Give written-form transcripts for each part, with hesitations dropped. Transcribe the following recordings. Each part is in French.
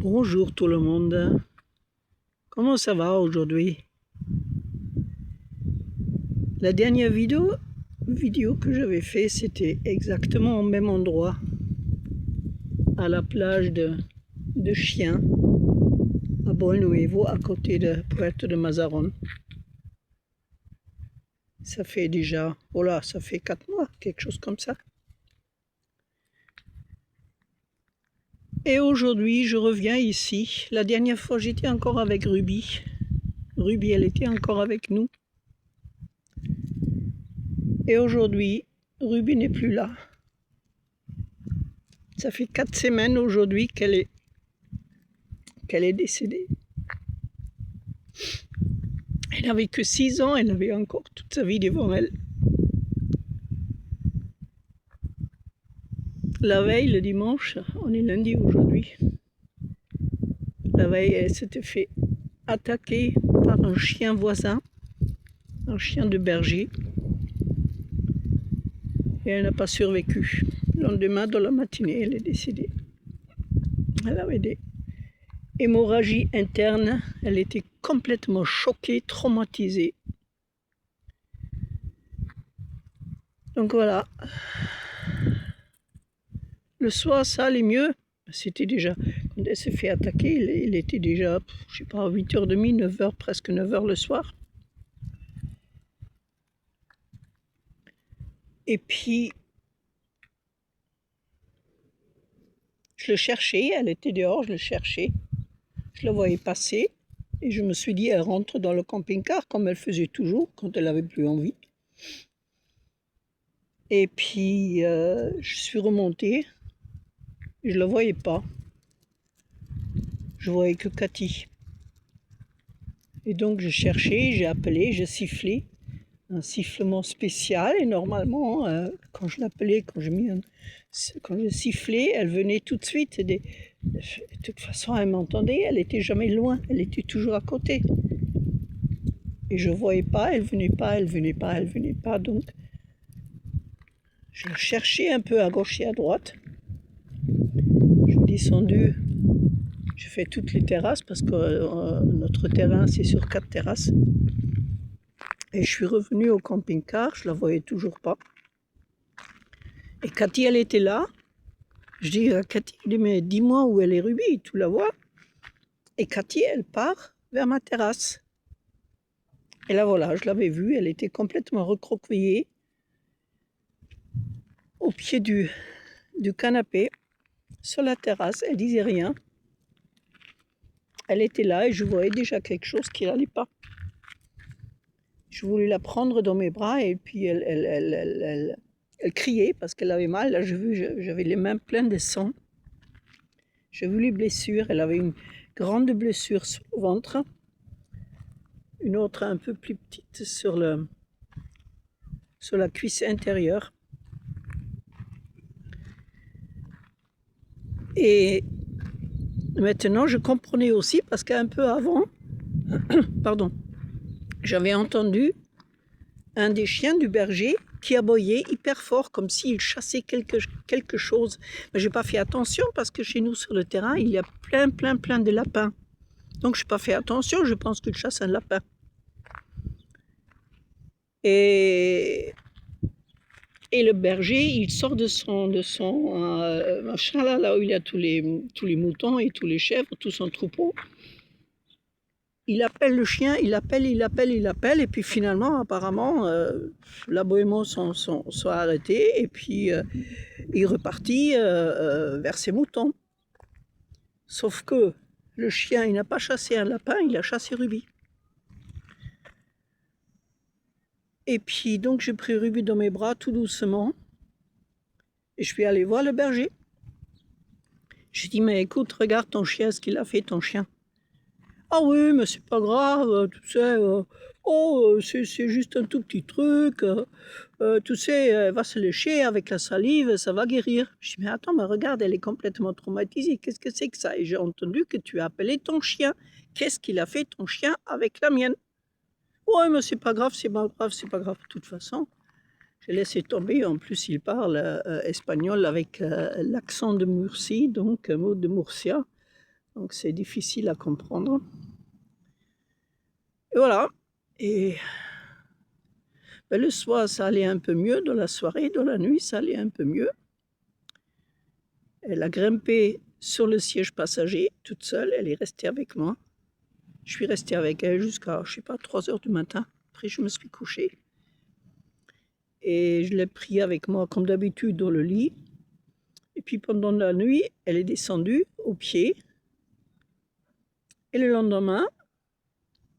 Bonjour tout le monde, comment ça va aujourd'hui? La dernière vidéo que j'avais fait, c'était exactement au même endroit, à la plage de Chiens, à Bolnuevo, à côté de Puerto de Mazarón. Ça fait déjà, voilà, ça fait 4 mois, quelque chose comme ça. Et aujourd'hui, je reviens ici. La dernière fois, j'étais encore avec Ruby. Ruby, elle était encore avec nous. Et aujourd'hui, Ruby n'est plus là. Ça fait 4 semaines aujourd'hui qu'elle est décédée. Elle n'avait que 6 ans, elle avait encore toute sa vie devant elle. La veille, le dimanche, on est lundi aujourd'hui. La veille, elle s'était fait attaquer par un chien voisin, un chien de berger. Et elle n'a pas survécu. Le lendemain, dans la matinée, elle est décédée. Elle avait des hémorragies internes. Elle était complètement choquée, traumatisée. Donc voilà. Le soir, ça allait mieux. C'était déjà, quand elle s'est fait attaquer, il était déjà, je sais pas, 8h30, 9h, presque 9h le soir. Et puis, je le cherchais, elle était dehors, je le cherchais. Je la voyais passer et je me suis dit, elle rentre dans le camping-car comme elle faisait toujours quand elle n'avait plus envie. Et puis, je suis remontée, je ne la voyais pas. Je voyais que Cathy. Et donc, je cherchais, j'ai appelé, j'ai sifflé. Un sifflement spécial et normalement quand je l'appelais, quand je sifflais, elle venait tout de suite. De toute façon, elle m'entendait, elle n'était jamais loin, elle était toujours à côté. Et je ne voyais pas, elle venait pas, elle venait pas, elle venait pas. Donc, je cherchais un peu à gauche et à droite. Je suis descendue, je fais toutes les terrasses parce que notre terrain c'est sur 4 terrasses. Et je suis revenue au camping-car, je la voyais toujours pas. Et Cathy, elle était là. Je dis à Cathy, mais dis-moi où elle est Ruby, tu la vois? Et Cathy, elle part vers ma terrasse. Et là voilà, je l'avais vue, elle était complètement recroquevillée au pied du canapé, sur la terrasse, elle disait rien. Elle était là et je voyais déjà quelque chose qui n'allait pas. Je voulais la prendre dans mes bras et puis elle criait parce qu'elle avait mal. Là, j'avais les mains pleines de sang. J'ai vu les blessures. Elle avait une grande blessure sur le ventre, une autre un peu plus petite sur la cuisse intérieure. Et maintenant, je comprenais aussi parce qu'un peu avant, pardon, j'avais entendu un des chiens du berger qui aboyait hyper fort, comme s'il chassait quelque chose. Mais je n'ai pas fait attention parce que chez nous sur le terrain, il y a plein de lapins. Donc je n'ai pas fait attention, je pense qu'il chasse un lapin. Et le berger, il sort de son machin là où il y a tous les moutons et tous les chèvres, tout son troupeau. Il appelle le chien, il appelle, et puis finalement, apparemment, l'aboiement sont arrêtés, et puis il repartit vers ses moutons. Sauf que le chien, il n'a pas chassé un lapin, il a chassé Ruby. Et puis donc j'ai pris Ruby dans mes bras tout doucement, et je suis allée voir le berger. J'ai dit, mais écoute, regarde ton chien, ce qu'il a fait, ton chien. Ah oui, mais c'est pas grave, tu sais, c'est juste un tout petit truc, tu sais, elle va se lécher avec la salive, ça va guérir. Je dis, mais attends, mais regarde, elle est complètement traumatisée, qu'est-ce que c'est que ça? Et j'ai entendu que tu as appelé ton chien. Qu'est-ce qu'il a fait ton chien avec la mienne? Ouais, mais c'est pas grave, c'est pas grave, c'est pas grave. De toute façon, j'ai laissé tomber. En plus, il parle espagnol avec l'accent de Murcie, donc un mot de Murcia. Donc c'est difficile à comprendre. Et voilà. Et ben, le soir, ça allait un peu mieux. Dans la soirée, dans la nuit, ça allait un peu mieux. Elle a grimpé sur le siège passager, toute seule. Elle est restée avec moi. Je suis resté avec elle jusqu'à, je sais pas, 3 heures du matin. Après, je me suis couché. Et je l'ai pris avec moi, comme d'habitude, dans le lit. Et puis, pendant la nuit, elle est descendue au pied. Et le lendemain,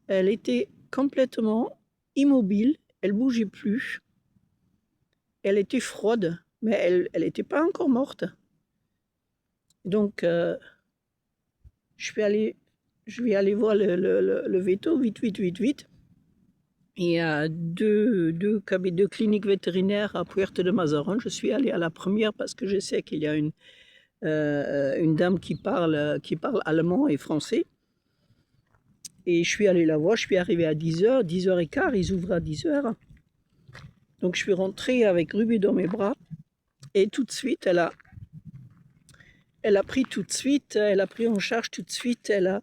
elle était complètement immobile. Elle ne bougeait plus. Elle était froide, mais elle n'était pas encore morte. Donc, je vais aller voir le veto, vite. Il y a deux cliniques vétérinaires à Puerto de Mazaron. Je suis allé à la première parce que je sais qu'il y a une dame qui parle allemand et français. Et je suis allé la voir, je suis arrivé à 10h, 10h15, ils ouvrent à 10h. Donc je suis rentré avec Ruby dans mes bras et tout de suite, elle a pris en charge tout de suite, elle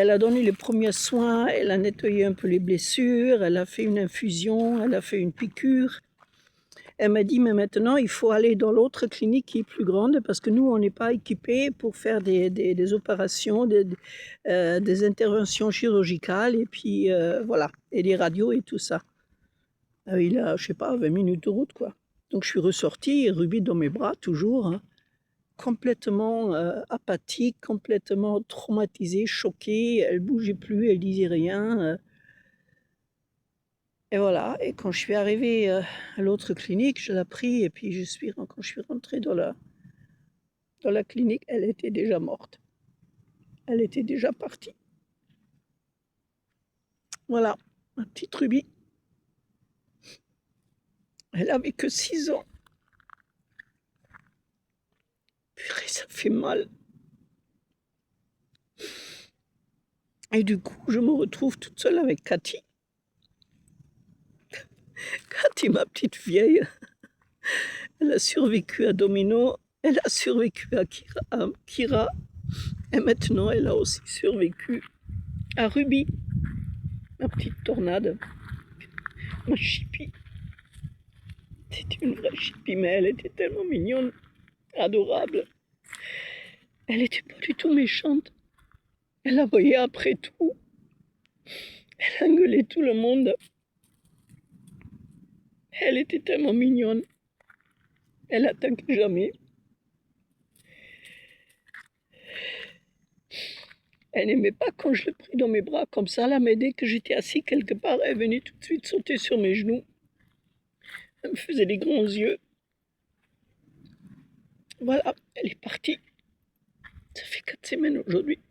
a donné les premiers soins, elle a nettoyé un peu les blessures, elle a fait une infusion, elle a fait une piqûre. Elle m'a dit, mais maintenant, il faut aller dans l'autre clinique qui est plus grande parce que nous, on n'est pas équipés pour faire des opérations, des interventions chirurgicales et puis voilà, et des radios et tout ça. Il a, je sais pas, 20 minutes de route, quoi. Donc, je suis ressorti, Ruby dans mes bras, toujours, hein, complètement apathique, complètement traumatisée, choquée. Elle bougeait plus, elle disait rien. Et voilà, et quand je suis arrivée à l'autre clinique, je l'ai pris et puis quand je suis rentrée dans la clinique, elle était déjà morte. Elle était déjà partie. Voilà, ma petite Ruby. Elle avait que 6 ans. Purée, ça fait mal. Et du coup, je me retrouve toute seule avec Cathy. Cathy, ma petite vieille, elle a survécu à Domino, elle a survécu à Kira, et maintenant elle a aussi survécu à Ruby, ma petite tornade, ma chippie. C'était une vraie chippie, mais elle était tellement mignonne, adorable. Elle n'était pas du tout méchante. Elle aboyait après tout. Elle engueulait tout le monde. Elle était tellement mignonne. Elle attaquait jamais. Elle n'aimait pas quand je l'ai pris dans mes bras comme ça. Là, mais dès que j'étais assis quelque part, elle venait tout de suite sauter sur mes genoux. Elle me faisait des grands yeux. Voilà, elle est partie. Ça fait 4 semaines aujourd'hui.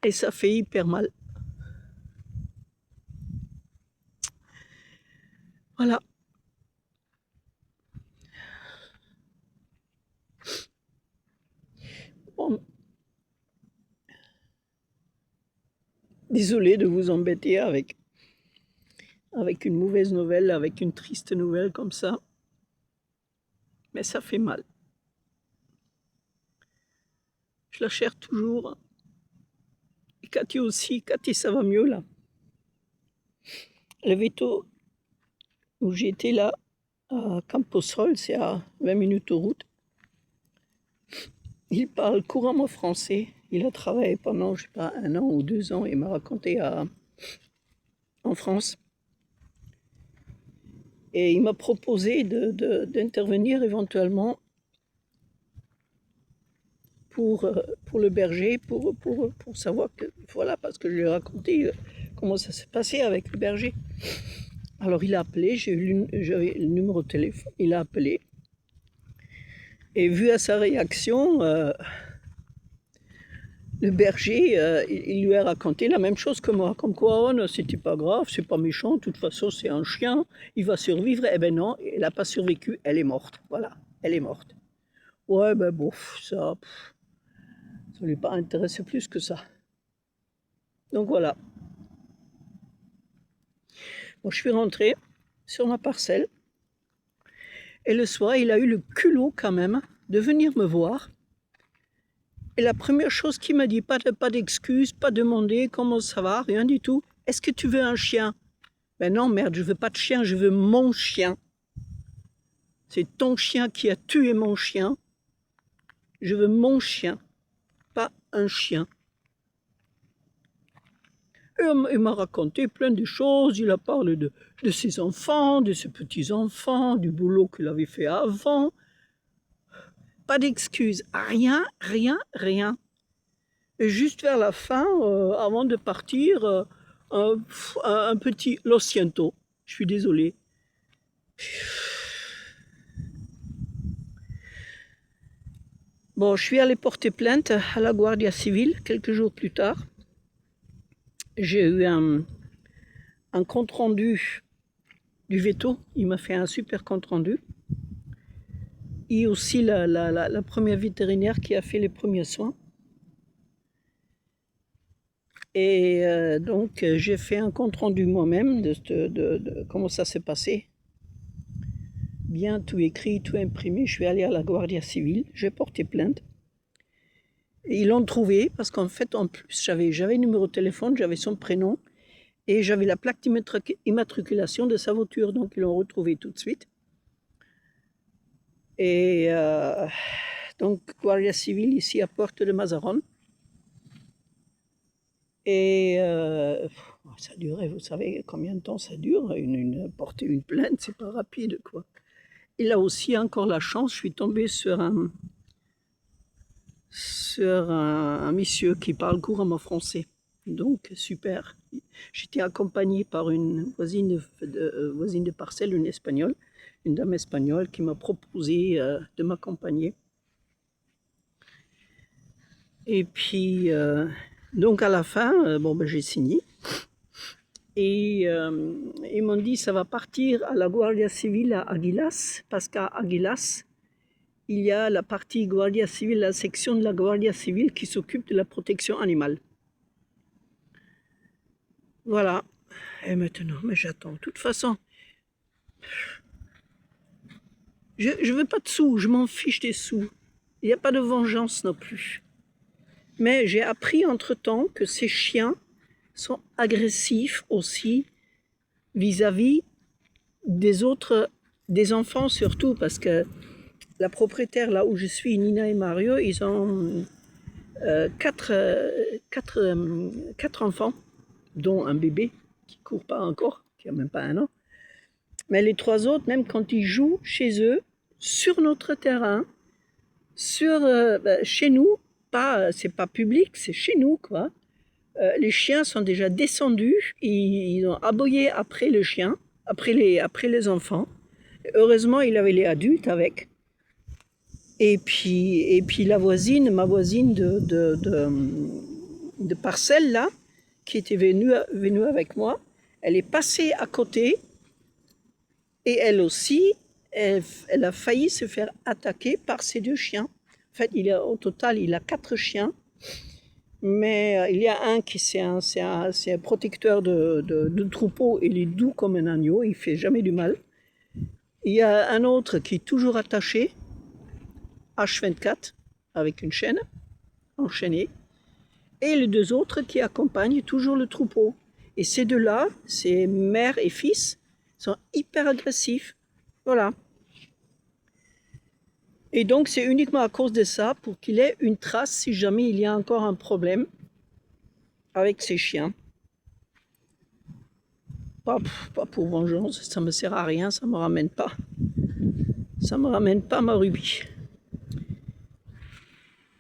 Et ça fait hyper mal. Voilà. Bon. Désolée de vous embêter avec une mauvaise nouvelle, avec une triste nouvelle comme ça. Mais ça fait mal. Je la cherche toujours. Et Cathy aussi. Cathy, ça va mieux là. Le veto où j'étais là, à Camposol, c'est à 20 minutes de route. Il parle couramment français. Il a travaillé pendant, je sais pas, 1 an ou 2 ans. Il m'a raconté en France. Et il m'a proposé d'intervenir éventuellement pour le berger, pour savoir que, voilà, parce que je lui ai raconté comment ça s'est passé avec le berger. Alors il a appelé, j'avais le numéro de téléphone, il a appelé. Et vu à sa réaction, le berger, il lui a raconté la même chose que moi, comme quoi, oh, c'était pas grave, c'est pas méchant, de toute façon c'est un chien, il va survivre. Eh ben non, elle n'a pas survécu, elle est morte, voilà, elle est morte. Ouais, ben bon, ça ne lui pas intéressé plus que ça. Donc voilà. Bon, je suis rentré sur ma parcelle, et le soir, il a eu le culot quand même de venir me voir Et la première chose qu'il m'a dit, pas d'excuses, pas demander comment ça va, rien du tout. Est-ce que tu veux un chien? Ben non, merde, je veux pas de chien, je veux mon chien. C'est ton chien qui a tué mon chien. Je veux mon chien, pas un chien. Et il m'a raconté plein de choses. Il a parlé de ses enfants, de ses petits-enfants, du boulot qu'il avait fait avant. Pas d'excuses, rien, rien, rien. Et juste vers la fin, avant de partir, un petit lo siento. Je suis désolé. Bon, je suis allé porter plainte à la Guardia Civile quelques jours plus tard. J'ai eu un compte rendu du veto. Il m'a fait un super compte rendu. Et aussi la première vétérinaire qui a fait les premiers soins. Et donc, j'ai fait un compte rendu moi-même de comment ça s'est passé. Bien tout écrit, tout imprimé. Je suis allé à la Guardia Civile, j'ai porté plainte. Et ils l'ont trouvé parce qu'en fait, en plus, j'avais le numéro de téléphone, j'avais son prénom et j'avais la plaque d'immatriculation de sa voiture. Donc, ils l'ont retrouvé tout de suite. Et donc, Guardia Civile ici à Porte de Mazaron. Et ça durait, vous savez combien de temps ça dure, porter une plainte, c'est pas rapide, quoi. Et là aussi, encore la chance, je suis tombé sur un monsieur qui parle couramment français. Donc, super. J'étais accompagné par une voisine de parcelle, une espagnole, une dame espagnole qui m'a proposé de m'accompagner. Et puis, donc à la fin, bon, ben, j'ai signé. Et ils m'ont dit ça va partir à la Guardia Civile à Aguilas, parce qu'à Aguilas, il y a la partie Guardia Civile, la section de la Guardia Civile qui s'occupe de la protection animale. Voilà. Et maintenant, mais j'attends. De toute façon, je veux pas de sous, je m'en fiche des sous. Il n'y a pas de vengeance non plus. Mais j'ai appris entre-temps que ces chiens sont agressifs aussi vis-à-vis des autres, des enfants surtout, parce que la propriétaire là où je suis, Nina et Mario, ils ont quatre enfants, dont un bébé qui ne court pas encore, qui n'a même pas 1 an. Mais les 3 autres, même quand ils jouent chez eux, sur notre terrain, chez nous, c'est pas public, c'est chez nous, quoi. Les chiens sont déjà descendus, ils ont aboyé après le chien, après les enfants. Heureusement, il avait les adultes avec. Et puis ma voisine de parcelle là, qui était venue avec moi, elle est passée à côté et elle aussi, elle a failli se faire attaquer par ces 2 chiens. En fait, au total, il a 4 chiens. Mais il y a un qui c'est un protecteur de troupeau, il est doux comme un agneau, il fait jamais du mal. Il y a un autre qui est toujours attaché, H24, avec une chaîne, enchaînée. Et les 2 autres qui accompagnent toujours le troupeau. Et ces 2-là, c'est mère et fils, sont hyper agressifs. Voilà. Et donc c'est uniquement à cause de ça, pour qu'il ait une trace si jamais il y a encore un problème avec ces chiens. Pas pour vengeance, ça me sert à rien, ça me ramène pas ma rubis.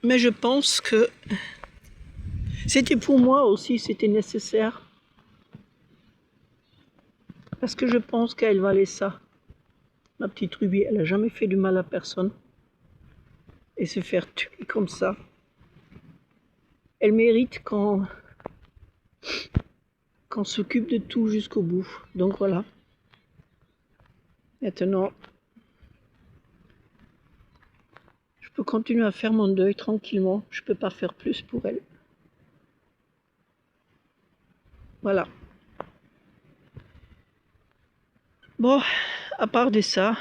Mais je pense que c'était pour moi aussi, c'était nécessaire. Parce que je pense qu'elle valait ça. Ma petite Ruby, elle n'a jamais fait du mal à personne. Et se faire tuer comme ça, elle mérite qu'on s'occupe de tout jusqu'au bout. Donc voilà. Maintenant, je peux continuer à faire mon deuil tranquillement. Je ne peux pas faire plus pour elle. Voilà. Bon, à part de ça,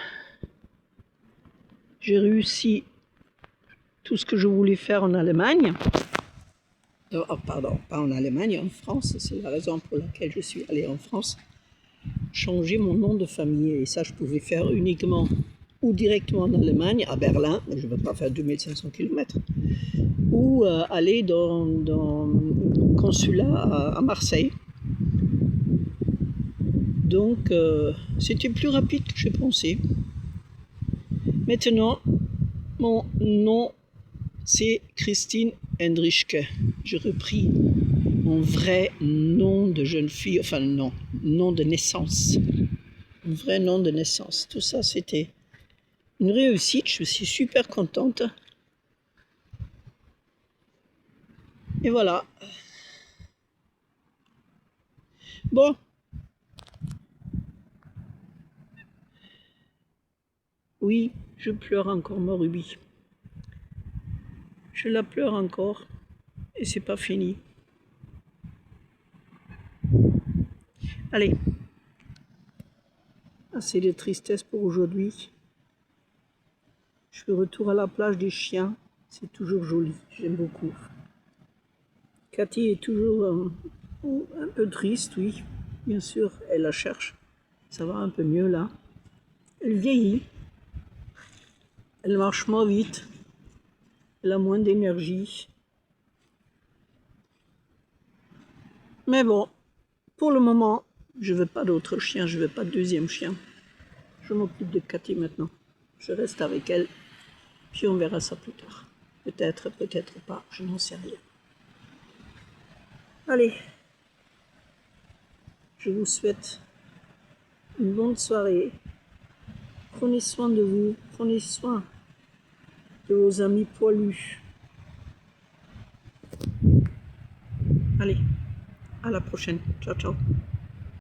j'ai réussi tout ce que je voulais faire en Allemagne. Oh, pardon, pas en Allemagne, en France. C'est la raison pour laquelle je suis allée en France. Changer mon nom de famille. Et ça, je pouvais faire uniquement ou directement en Allemagne, à Berlin, mais je ne veux pas faire 2500 km, ou aller dans le consulat à Marseille. Donc, c'était plus rapide que j'ai pensé. Maintenant, mon nom, c'est Christine Hendrischke. J'ai repris mon vrai nom de jeune fille, enfin non, nom de naissance. Mon vrai nom de naissance. Tout ça, c'était une réussite. Je suis super contente. Et voilà. Bon. Oui, je pleure encore ma Ruby. Je la pleure encore. Et c'est pas fini. Allez. Assez de tristesse pour aujourd'hui. Je suis retour à la plage des chiens. C'est toujours joli. J'aime beaucoup. Cathy est toujours un peu triste, oui. Bien sûr, elle la cherche. Ça va un peu mieux là. Elle vieillit. Elle marche moins vite. Elle a moins d'énergie. Mais bon, pour le moment, je ne veux pas d'autre chien. Je ne veux pas de deuxième chien. Je m'occupe de Cathy maintenant. Je reste avec elle. Puis on verra ça plus tard. Peut-être, peut-être pas. Je n'en sais rien. Allez. Je vous souhaite une bonne soirée. Prenez soin de vous. Prenez soin de vos amis poilus. Allez, à la prochaine. Ciao, ciao.